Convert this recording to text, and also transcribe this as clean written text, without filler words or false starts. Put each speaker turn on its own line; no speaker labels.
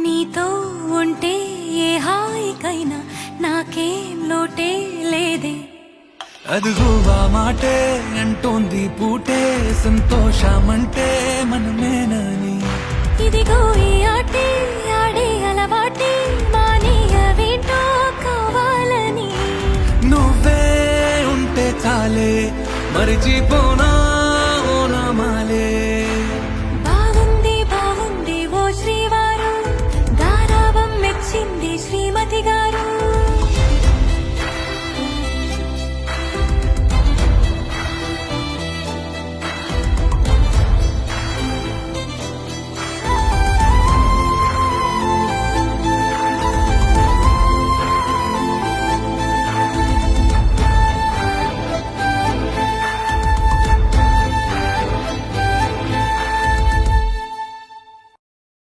నీతో ఉంటే ఏ హాయికైనా నాకేం లోటే లేదే.
అదుగు ఆ మాటే అంటోంది పూటే సంతోషమంటే మనమేనని.
ఇదిగో ఈ ఆటే ఆడే అలవాటే మానేయవేంటో కావాలని.
నువ్వే ఉంటే చాలే మరిచిపోనా